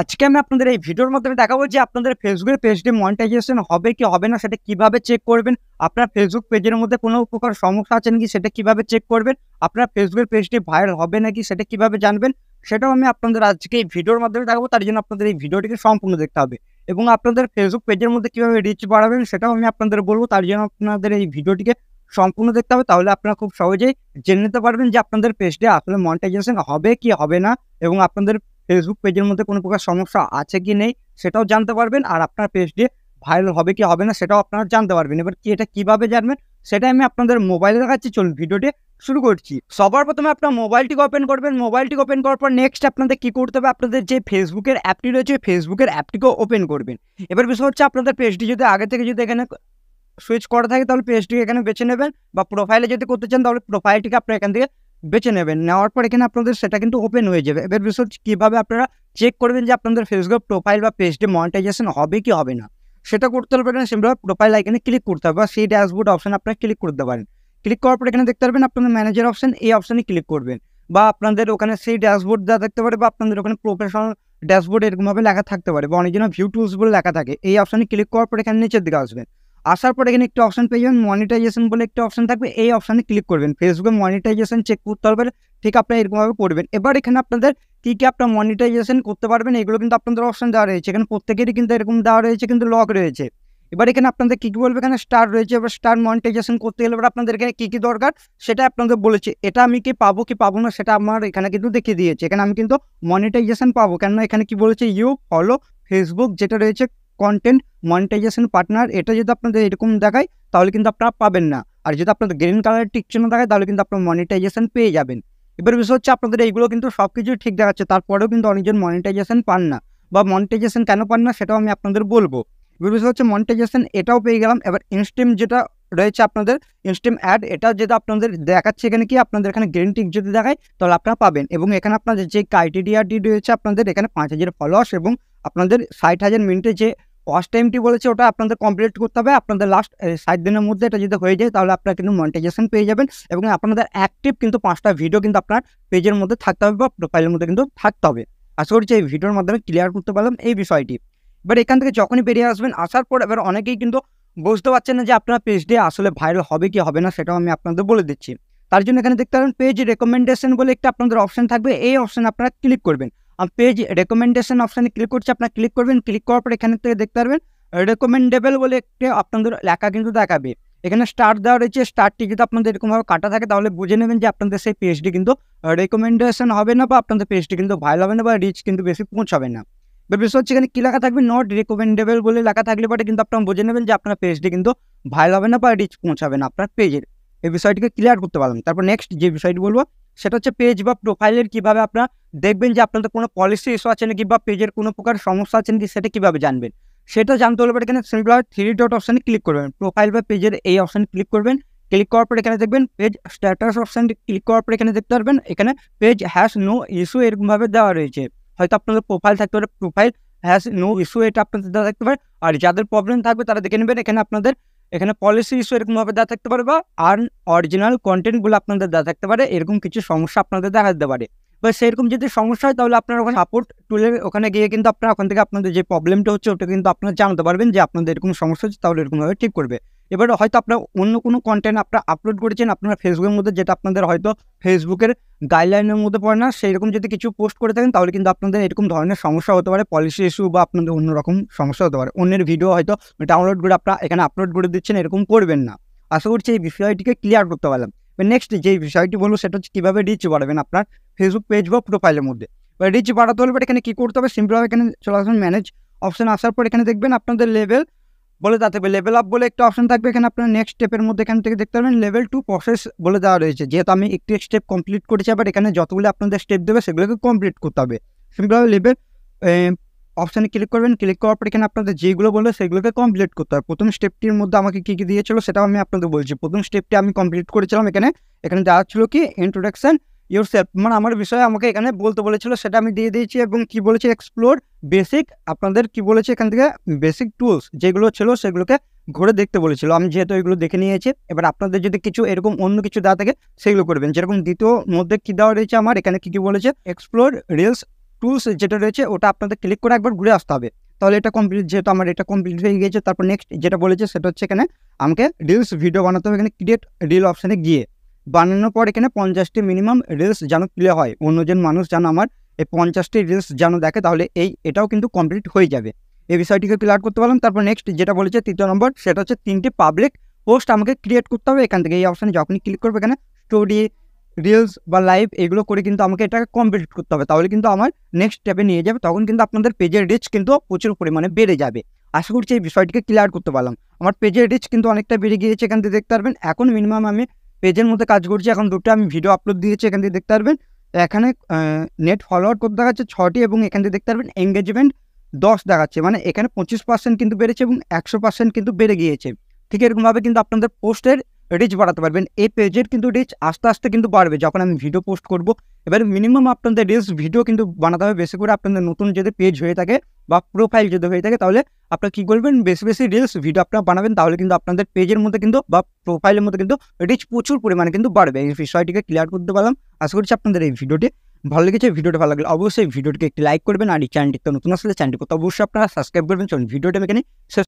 আজকে আমি আপনাদের এই ভিডিওর মাধ্যমে দেখাবো যে আপনাদের ফেসবুকের পেজটি মনিটাইজেশন হবে কি হবে না সেটা কিভাবে চেক করবেন। আপনার ফেসবুক পেজের মধ্যে কোনো প্রকার সমস্যা আছে নাকি সেটা কিভাবে চেক করবেন। আপনার ফেসবুকের পেজটি ভাইরাল হবে নাকি সেটা কিভাবে জানবেন, সেটাও আমি আপনাদের আজকে এই ভিডিওর মাধ্যমে দেখাবো। তার জন্য আপনাদের এই ভিডিওটিকে সম্পূর্ণ দেখতে হবে এবং আপনাদের ফেসবুক পেজের মধ্যে কিভাবে রিচ বাড়াবেন সেটাও আমি আপনাদের বলবো। তার জন্য আপনাদের এই ভিডিওটিকে সম্পূর্ণ দেখতে হবে, তাহলে আপনারা খুব সহজেই জেনে নিতে পারবেন যে আপনাদের পেজটি আসলে মনিটাইজেশন হবে কি হবে না এবং আপনাদের ফেসবুক পেজের মধ্যে কোনো প্রকার সমস্যা আছে কি নেই সেটাও জানতে পারবেন। আর আপনার পেজটি ভাইরাল হবে কি হবে না সেটাও আপনারা জানতে পারবেন। এবার কি এটা কিভাবে জানবেন সেটা আমি আপনাদের মোবাইলে দেখাচ্ছি। চলুন ভিডিওটি শুরু করছি। সবার প্রথমে আপনার মোবাইলটিকে ওপেন করবেন। মোবাইলটিকে ওপেন করার পর নেক্সট আপনাদের কি করতে হবে, আপনাদের যে ফেসবুকের অ্যাপটি রয়েছে ফেসবুকের অ্যাপটিকে ওপেন করবেন। এবার বিষয় হচ্ছে আপনাদের পেজটি যদি আগে থেকে যদি এখানে সুইচ করা থাকে তাহলে পেজটিকে এখানে বেছে নেবেন, বা প্রোফাইলে যদি করতে চান তাহলে প্রোফাইলটিকে আপনারা এখান থেকে বেছে নেবেন। নেওয়ার পর এখানে আপনাদের সেটা কিন্তু ওপেন হয়ে যাবে। এবার বিষয় কীভাবে আপনারা চেক করবেন যে আপনাদের ফেসবুক প্রোফাইল বা পেজটি মনিটাইজেশন হবে কি হবে না, সেটা করতে পারবেন না। সিম্পল প্রোফাইল আইকনে ক্লিক করতে হবে বা সেই ড্যাশবোর্ড অপশন আপনারা ক্লিক করতে পারেন। ক্লিক করার পর এখানে দেখতে পারবেন আপনাদের ম্যানেজার অপশন, এই অপশনে ক্লিক করবেন, বা আপনাদের ওখানে সেই ড্যাশবোর্ড দেওয়া থাকতে পারে, বা আপনাদের ওখানে প্রফেশনাল ড্যাশবোর্ড এরকমভাবে লেখা থাকতে পারে, বা অনেকজন ভিউ টুলস বলে লেখা থাকে। এই অপশনে ক্লিক করার পর এখানে নিচের দিকে আসবেন। আসার পর এখানে একটি অপশন পেয়ে যাবেন, মনিটাইজেশন বলে একটি অপশন থাকবে। এই অপশনে ক্লিক করবেন। ফেসবুকে মনিটাইজেশন চেক করতে হবে, ঠিক আপনারা এরকমভাবে করবেন। এবার এখানে আপনাদের কি আপনার মনিটাইজেশন করতে পারবেন এগুলো কিন্তু আপনাদের অপশন দেওয়া রয়েছে। এখানে প্রত্যেকেরই কিন্তু এরকম দেওয়া রয়েছে, কিন্তু লক রয়েছে। এবার এখানে আপনাদের কি বলবে, এখানে স্টার রয়েছে। এবার স্টার মনিটাইজেশন করতে গেলে এবার আপনাদের এখানে কি দরকার সেটা আপনাদের বলেছে। এটা আমি কি পাবো কি পাবো না সেটা আমার এখানে কিন্তু দেখিয়ে দিয়েছে। এখানে আমি কিন্তু মনিটাইজেশন পাবো, কেননা এখানে কি বলেছে, ইউ ফলো ফেসবুক যেটা রয়েছে কন্টেন্ট মনিটাইজেশন পার্টনার, এটা যদি আপনাদের এরকম দেখায় তাহলে কিন্তু আপনারা পাবেন না। আর যদি আপনাদের গ্রিন কালারের টিক চিহ্ন দেখায় তাহলে কিন্তু আপনার মনিটাইজেশন পেয়ে যাবেন। এবার বিষয় হচ্ছে আপনাদের এইগুলো কিন্তু সব কিছুই ঠিক দেখাচ্ছে, তারপরেও কিন্তু অনেকজন মনিটাইজেশন পান না, বা মনিটাইজেশন কেন পান না সেটাও আমি আপনাদের বলবো। এবার বিষয় হচ্ছে মনিটাইজেশন এটাও পেয়ে গেলাম। এবার ইনস্ট্রিম যেটা রয়েছে আপনাদের ইনস্ট্রিম অ্যাড, এটা যেটা আপনাদের দেখাচ্ছে এখানে কি আপনাদের এখানে গ্রিন টিক যদি দেখায় তাহলে আপনারা পাবেন। এবং এখানে আপনাদের যে ক্রাইটেরিয়াটি রয়েছে আপনাদের এখানে 5000 ফলোয়ার্স এবং আপনাদের 60,000 মিনিটে যে ওয়াচ টাইমটি বলেছে ওটা আপনাদের কমপ্লিট করতে হবে। আপনাদের লাস্ট 60 দিনের মধ্যে এটা যদি হয়ে যায় তাহলে আপনারা কিন্তু মনিটাইজেশন পেয়ে যাবেন। এবং আপনাদের অ্যাক্টিভ কিন্তু 5টা ভিডিও কিন্তু আপনার পেজের মধ্যে থাকতে হবে, বা প্রোফাইলের মধ্যে কিন্তু থাকতে হবে। আশা করছি এই ভিডিওর মাধ্যমে ক্লিয়ার করতে পারলাম এই বিষয়টি। এবার এখান থেকে যখনই বেরিয়ে আসবেন, আসার পর এবার অনেকেই কিন্তু বুঝতে পারছেন না যে আপনার পেজটি আসলে ভাইরাল হবে কি হবে না, সেটাও আমি আপনাদের বলে দিচ্ছি। তার জন্য এখানে দেখতে পারেন পেজ রেকমেন্ডেশন বলে একটা আপনাদের অপশন থাকবে। এই অপশনে আপনারা ক্লিক করবেন। পেজ রেকমেন্ডেশন অপশানে ক্লিক করছে, আপনারা ক্লিক করবেন। ক্লিক করার পর এখানে থেকে দেখতে পারবেন রেকমেন্ডেবল বলে একটা আপনাদের লেখা কিন্তু দেখাবে। এখানে স্টার দেওয়া রয়েছে। স্টারটি যদি আপনাদের এরকমভাবে কাটা থাকে তাহলে বুঝে নেবেন যে আপনাদের সেই পেজটি কিন্তু রেকমেন্ডেশন হবে না, বা আপনাদের পেজটি কিন্তু ভাইরাল হবে না, বা রিচ কিন্তু বেশি পৌঁছাবে না। এবার বিষয় হচ্ছে এখানে কী লেখা থাকবে, নট রেকমেন্ডেবল বলে লেখা থাকলে পরে কিন্তু আপনারা বুঝে নেবেন যে আপনার পেজটি কিন্তু ভাইরাল হবে না বা রিচ পৌঁছাবে না আপনার পেজের। এই বিষয়টিকে ক্লিয়ার করতে পারলাম। তারপর নেক্সট যে বিষয়টি বলবো সেটা হচ্ছে পেজ বা প্রোফাইলের কীভাবে আপনারা দেখবেন যে আপনাদের কোনো পলিসি ইস্যু আছে নাকি, বা পেজের কোনো প্রকার সমস্যা আছে নাকি সেটা কীভাবে জানবেন। সেটা জানতে হলে এখানে সিম্পল 3 ডট অপশানে ক্লিক করবেন। প্রোফাইল বা পেজের এই অপশানে ক্লিক করবেন। ক্লিক করার পর এখানে দেখবেন পেজ স্ট্যাটাস অপশানটি ক্লিক করার পর এখানে দেখতে পারবেন এখানে পেজ হ্যাজ নো ইস্যু এরকমভাবে দেওয়া রয়েছে। হয়তো আপনাদের প্রোফাইল থাকতে পারে প্রোফাইল হ্যাজ নো ইস্যু, এটা আপনাদের দেওয়া থাকতে পারে। আর যাদের প্রবলেম থাকবে তারা দেখে নেবেন এখানে আপনাদের এখানে পলিসি ইস্যু এরকমভাবে দেওয়া থাকতে পারে, বা অরিজিনাল কন্টেন্টগুলো আপনাদের দেওয়া থাকতে পারে। এরকম কিছু সমস্যা আপনাদের দেখা দিতে পারে, বা সেরকম যদি সমস্যা হয় তাহলে আপনারা ওখানে সাপোর্ট টুলের ওখানে গিয়ে কিন্তু আপনারা ওখান থেকে আপনাদের যে প্রবলেমটা হচ্ছে ওটা কিন্তু আপনারা জানতে পারবেন যে আপনাদের এরকম সমস্যা হচ্ছে, তাহলে এরকমভাবে ঠিক করবে। এবার হয়তো আপনারা অন্য কোনো কন্টেন্ট আপনারা আপলোড করেছেন আপনারা ফেসবুকের মধ্যে, যেটা আপনাদের হয়তো ফেসবুকের গাইডলাইনের মধ্যে পড়ে না, সেই রকম যদি কিছু পোস্ট করে থাকেন তাহলে কিন্তু আপনাদের এরকম ধরনের সমস্যা হতে পারে, পলিসি ইস্যু বা আপনাদের অন্যরকম সমস্যা হতে পারে। অন্যের ভিডিও হয়তো ডাউনলোড করে আপনারা এখানে আপলোড করে দিচ্ছেন, এরকম করবেন না। আশা করছি এই বিষয়টিকে ক্লিয়ার করতে পারলাম। নেক্সট যে বিষয়টি বলবো সেটা হচ্ছে কীভাবে রিচ বাড়াবেন আপনার ফেসবুক পেজ বা প্রোফাইলের মধ্যে। রিচ বাড়াতে হলে এখানে কী করতে হবে, সিম্পল এখানে চলে আসবেন ম্যানেজ অপশন। আসার পর এখানে দেখবেন আপনাদের লেভেল বলে দেওয়া থাকবে, লেভেল আপ বলে একটা অপশন থাকবে। এখানে আপনার নেক্সট স্টেপের মধ্যে এখান থেকে দেখতে পাবেন লেভেল 2 প্রসেস বলে দেওয়া রয়েছে। যেহেতু আমি একটি স্টেপ কমপ্লিট করেছি, আবার এখানে যতগুলো আপনাদের স্টেপ দেবে সেগুলোকে কমপ্লিট করতে হবে। সিম্পলভাবে লেভেল অপশানে ক্লিক করবেন। ক্লিক করার পর এখানে আপনাদের যেগুলো বলবে সেগুলোকে কমপ্লিট করতে হবে। প্রথম স্টেপটির মধ্যে আমাকে কী কী দিয়েছিল সেটাও আমি আপনাদের বলছি। প্রথম স্টেপটি আমি কমপ্লিট করেছিলাম। এখানে দেওয়া ছিল কি ইন্ট্রোডাকশন ইয়োরসেলফ, মানে আমার বিষয়ে আমাকে এখানে বলতে বলেছিল, সেটা আমি দিয়ে দিয়েছি। এবং কি বলেছে এক্সপ্লোর বেসিক, আপনাদের কি বলেছে এখান থেকে বেসিক টুলস যেগুলো ছিল সেগুলোকে ঘুরে দেখতে বলেছিল। আমি যেহেতু এগুলো দেখে নিয়েছি, এবার আপনাদের যদি কিছু এরকম অন্য কিছু দেওয়া থাকে সেগুলো করবেন। যেরকম দ্বিতীয় মধ্যে কি দেওয়া রয়েছে আমার এখানে কি বলেছে এক্সপ্লোর রিলস টুলস যেটা রয়েছে ওটা আপনাদের ক্লিক করে একবার ঘুরে আসতে হবে। তাহলে এটা কমপ্লিট, যেহেতু আমার এটা কমপ্লিট হয়ে গিয়েছে। তারপর নেক্সট যেটা বলেছে সেটা হচ্ছে এখানে আমাকে রিলস ভিডিও বানাতে হবে। এখানে ক্রিয়েট রিল অপশানে গিয়ে বানানোর পর এখানে 50টি মিনিমাম রিলস যেন প্লে হয়, অন্যজন মানুষ যেন আমার এই 50টি রিলস যেন দেখে, তাহলে এটাও কিন্তু কমপ্লিট হয়ে যাবে। এই বিষয়টিকে ক্লিয়ার করতে পারলাম। তারপর নেক্সট যেটা বলেছে 3 নম্বর, সেটা হচ্ছে 3টি পাবলিক পোস্ট আমাকে ক্রিয়েট করতে হবে। এখান থেকে এই অপশানে যখনই ক্লিক করবে এখানে স্টোরি, রিলস বা লাইভ এগুলো করে কিন্তু আমাকে এটাকে কমপ্লিট করতে হবে, তাহলে কিন্তু আমার নেক্সট স্টেপে নিয়ে যাবে। তখন কিন্তু আপনাদের পেজের রিচ কিন্তু প্রচুর পরিমাণে বেড়ে যাবে। আশা করছি এই বিষয়টিকে ক্লিয়ার করতে পারলাম। আমার পেজের রিচ কিন্তু অনেকটা বেড়ে গিয়েছে, এখান থেকে দেখতে পারবেন। এখন মিনিমাম আমি পেজের মধ্যে কাজ করছি, এখন দুটো আমি ভিডিও আপলোড দিয়েছি, এখান থেকে দেখতে পারবেন। এখানে নেট ফলোয়ার করতে দেখাচ্ছে 6টি এবং এখান থেকে দেখতে পারবেন এঙ্গেজমেন্ট 10 দেখাচ্ছে, মানে এখানে 25% কিন্তু বেড়েছে এবং 100% কিন্তু বেড়ে গিয়েছে। ঠিক এরকমভাবে কিন্তু আপনাদের পোস্টের রিচ বাড়াতে পারবেন। এই পেজের কিন্তু রিচ আস্তে আস্তে কিন্তু বাড়বে যখন আমি ভিডিও পোস্ট করব। এবারে মিনিমাম আপনাদের রিলস ভিডিও কিন্তু বানাতে হবে বেশি করে। আপনাদের নতুন যদি পেজ হয়ে থাকে বা প্রোফাইল যদি হয়ে থাকে, তাহলে আপনারা কী করবেন, বেশি বেশি রিলস ভিডিও আপনারা বানাবেন, তাহলে কিন্তু আপনাদের পেজের মধ্যে কিন্তু বা প্রোফাইলের মধ্যে কিন্তু রিচ প্রচুর পরিমাণে কিন্তু বাড়বে। এই বিষয়টিকে ক্লিয়ার করতে পারলাম। আশা করছি আপনাদের এই ভিডিওটি ভালো লেগেছে। ভিডিওটা ভালো লাগলে অবশ্যই ভিডিওটিকে একটি লাইক করবেন, আর এই চ্যানেলটিতে নতুন আসলে চ্যানেলটি অবশ্যই আপনারা সাবস্ক্রাইব করবেন। চলুন ভিডিওটা এখানে শেষ